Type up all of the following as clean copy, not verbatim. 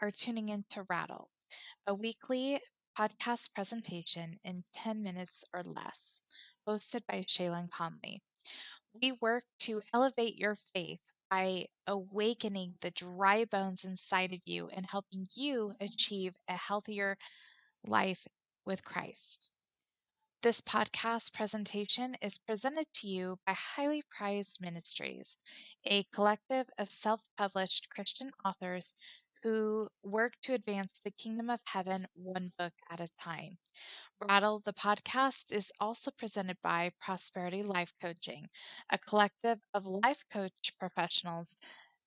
are tuning into Rattle, a weekly podcast presentation in 10 minutes or less, hosted by Shaylyn Connelly. We work to elevate your faith by awakening the dry bones inside of you and helping you achieve a healthier life with Christ. This podcast presentation is presented to you by Highly Prized Ministries, a collective of self published Christian authors who work to advance the kingdom of heaven one book at a time. Rattle, the podcast, is also presented by Prosperity Life Coaching, a collective of life coach professionals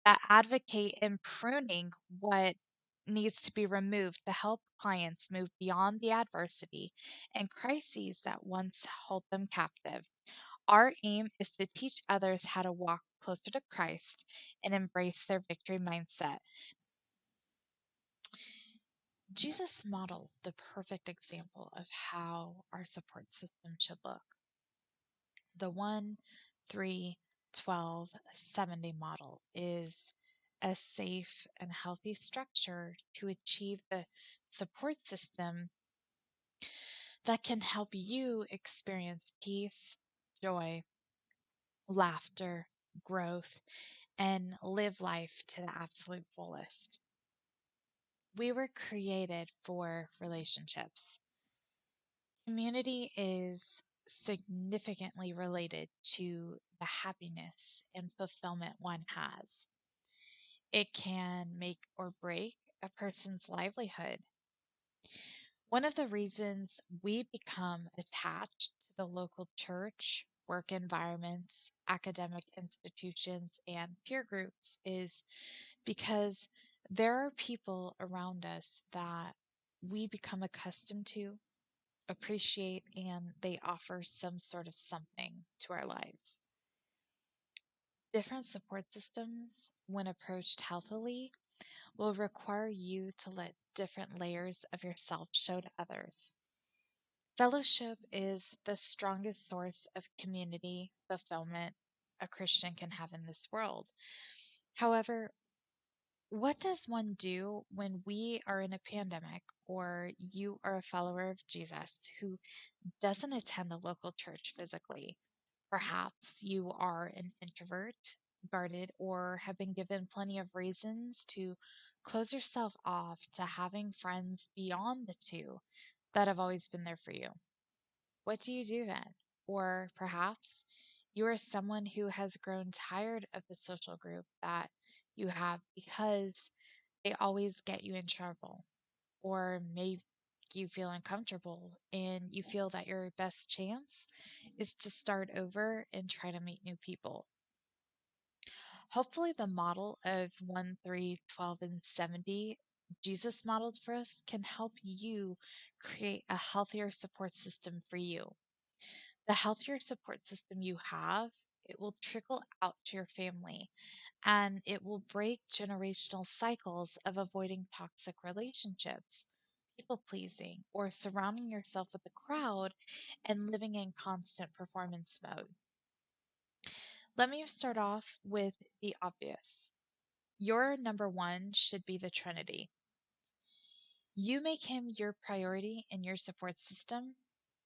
that advocate in pruning what needs to be removed to help clients move beyond the adversity and crises that once hold them captive. Our aim is to teach others how to walk closer to Christ and embrace their victory mindset. Jesus modeled the perfect example of how our support system should look. The 1, 3, 12, 70 model is a safe and healthy structure to achieve the support system that can help you experience peace, joy, laughter, growth, and live life to the absolute fullest. We were created for relationships. Community is significantly related to the happiness and fulfillment one has. It can make or break a person's livelihood. One of the reasons we become attached to the local church, work environments, academic institutions, and peer groups is because there are people around us that we become accustomed to, appreciate, and they offer some sort of something to our lives. Different support systems, when approached healthily, will require you to let different layers of yourself show to others. Fellowship is the strongest source of community fulfillment a Christian can have in this world. However, what does one do when we are in a pandemic or you are a follower of Jesus who doesn't attend the local church physically? Perhaps you are an introvert, guarded, or have been given plenty of reasons to close yourself off to having friends beyond the two that have always been there for you. What do you do then? Or perhaps you are someone who has grown tired of the social group that you have because they always get you in trouble, or make you feel uncomfortable, and you feel that your best chance is to start over and try to meet new people. Hopefully, the model of 1, 3, 12, and 70 Jesus modeled for us can help you create a healthier support system for you. The healthier support system you have, it will trickle out to your family and it will break generational cycles of avoiding toxic relationships, people pleasing, or surrounding yourself with a crowd and living in constant performance mode. Let me start off with the obvious. Your number one should be the Trinity. You make him your priority in your support system,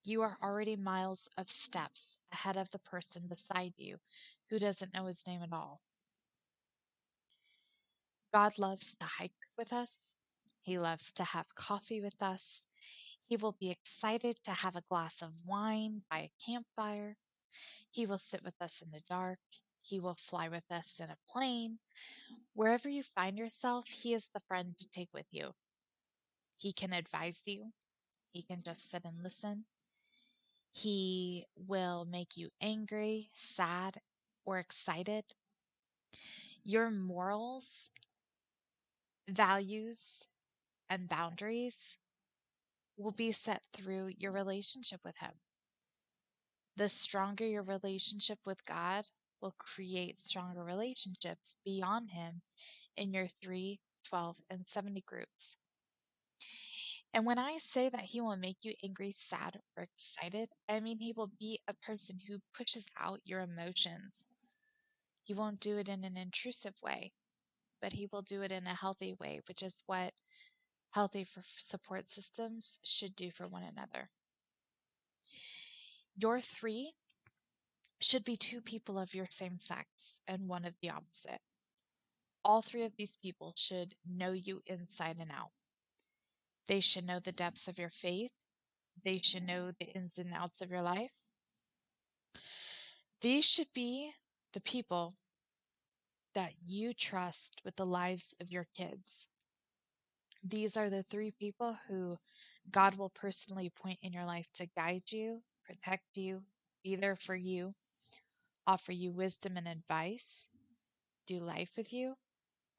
you are already miles of steps ahead of the person beside you who doesn't know his name at all. God loves to hike with us. He loves to have coffee with us. He will be excited to have a glass of wine by a campfire. He will sit with us in the dark. He will fly with us in a plane. Wherever you find yourself, he is the friend to take with you. He can advise you. He can just sit and listen. He will make you angry, sad, or excited. Your morals, values, and boundaries will be set through your relationship with Him. The stronger your relationship with God will create stronger relationships beyond Him in your 3, 12, and 70 groups. And when I say that He will make you angry, sad, or excited, I mean He will be a person who pushes out your emotions. He won't do it in an intrusive way, but he will do it in a healthy way, which is what healthy support systems should do for one another. Your three should be two people of your same sex and one of the opposite. All three of these people should know you inside and out. They should know the depths of your faith. They should know the ins and outs of your life. These should be the people that you trust with the lives of your kids. These are the three people who God will personally appoint in your life to guide you, protect you, be there for you, offer you wisdom and advice, do life with you,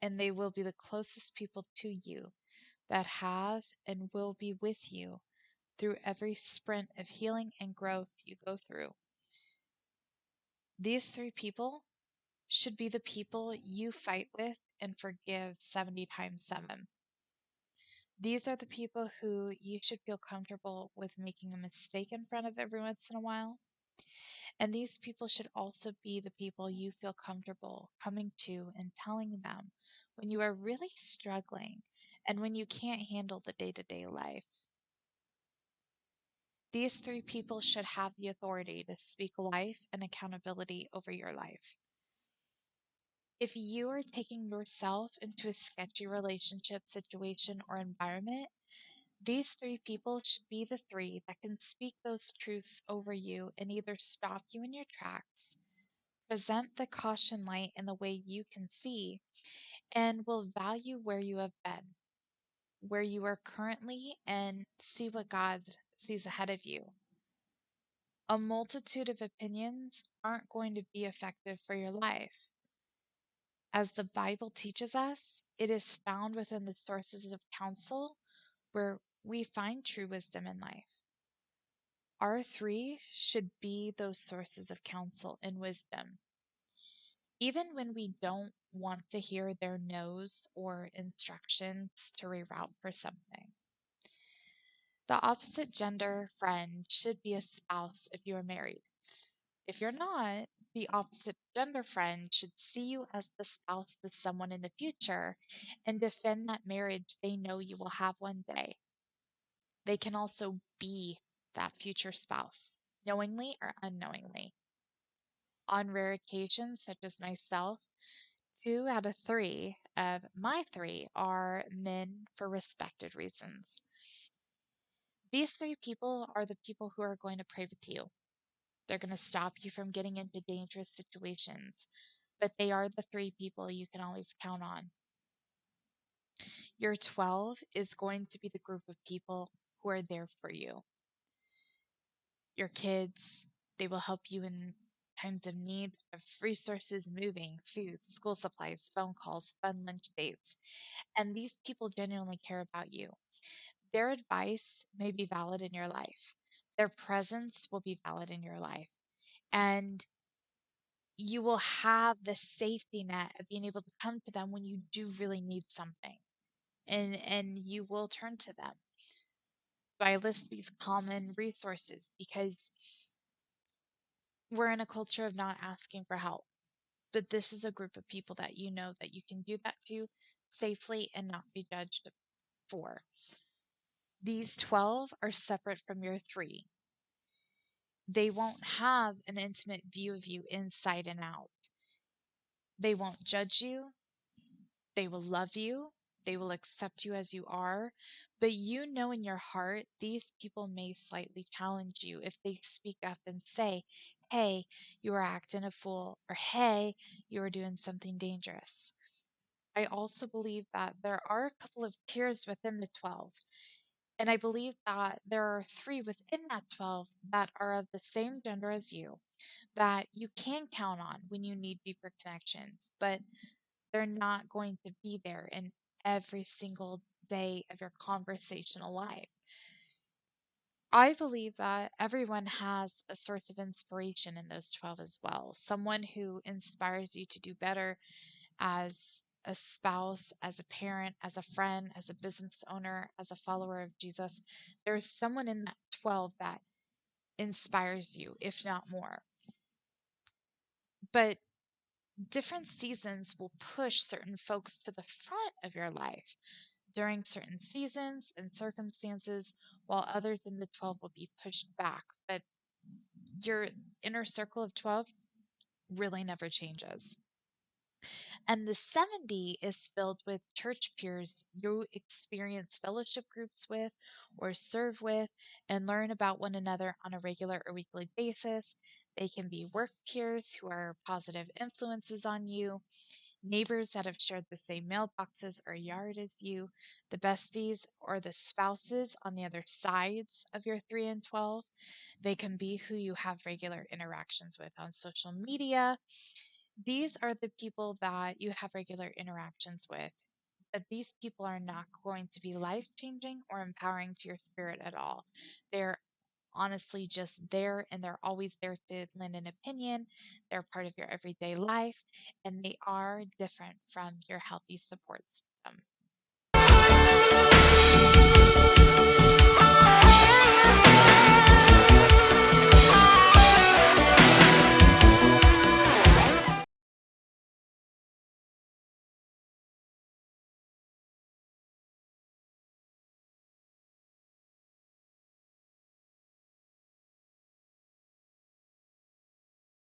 and they will be the closest people to you that have and will be with you through every sprint of healing and growth you go through. These three people should be the people you fight with and forgive 70 times 7. These are the people who you should feel comfortable with making a mistake in front of every once in a while. And these people should also be the people you feel comfortable coming to and telling them when you are really struggling and when you can't handle the day-to-day life. These three people should have the authority to speak life and accountability over your life. If you are taking yourself into a sketchy relationship, situation, or environment, these three people should be the three that can speak those truths over you and either stop you in your tracks, present the caution light in the way you can see, and will value where you have been, where you are currently, and see what God sees ahead of you. A multitude of opinions aren't going to be effective for your life. As the Bible teaches us, it is found within the sources of counsel where we find true wisdom in life. Our three should be those sources of counsel and wisdom. Even when we don't want to hear their no's or instructions to reroute for something. The opposite gender friend should be a spouse if you are married. If you're not, the opposite gender friend should see you as the spouse to someone in the future and defend that marriage they know you will have one day. They can also be that future spouse, knowingly or unknowingly. On rare occasions, such as myself, 2 out of 3 of my 3 are men for respected reasons. These 3 people are the people who are going to pray with you. They're going to stop you from getting into dangerous situations, but they are the 3 people you can always count on. Your 12 is going to be the group of people who are there for you. Your kids, they will help you in times of need of resources, moving, food, school supplies, phone calls, fun lunch dates. And these people genuinely care about you. Their advice may be valid in your life. Their presence will be valid in your life. And you will have the safety net of being able to come to them when you do really need something. And you will turn to them. So I list these common resources because we're in a culture of not asking for help. But this is a group of people that you know that you can do that to safely and not be judged for. These 12 are separate from your 3. They won't have an intimate view of you inside and out. They won't judge you. They will love you. They will accept you as you are. But you know in your heart, these people may slightly challenge you if they speak up and say, hey, you are acting a fool, or hey, you are doing something dangerous. I also believe that there are a couple of tiers within the 12. And I believe that there are 3 within that 12 that are of the same gender as you, that you can count on when you need deeper connections, but they're not going to be there in every single day of your conversational life. I believe that everyone has a source of inspiration in those 12 as well. Someone who inspires you to do better as a spouse, as a parent, as a friend, as a business owner, as a follower of Jesus. There's someone in that 12 that inspires you, if not more. But Different seasons will push certain folks to the front of your life during certain seasons and circumstances, while others in the 12 will be pushed back. But your inner circle of 12 really never changes. And the 70 is filled with church peers you experience fellowship groups with or serve with and learn about one another on a regular or weekly basis. They can be work peers who are positive influences on you, neighbors that have shared the same mailboxes or yard as you, the besties or the spouses on the other sides of your 3 and 12. They can be who you have regular interactions with on social media. These are the people that you have regular interactions with, but these people are not going to be life changing or empowering to your spirit at all. They're honestly just there, and they're always there to lend an opinion. They're part of your everyday life, and they are different from your healthy support system.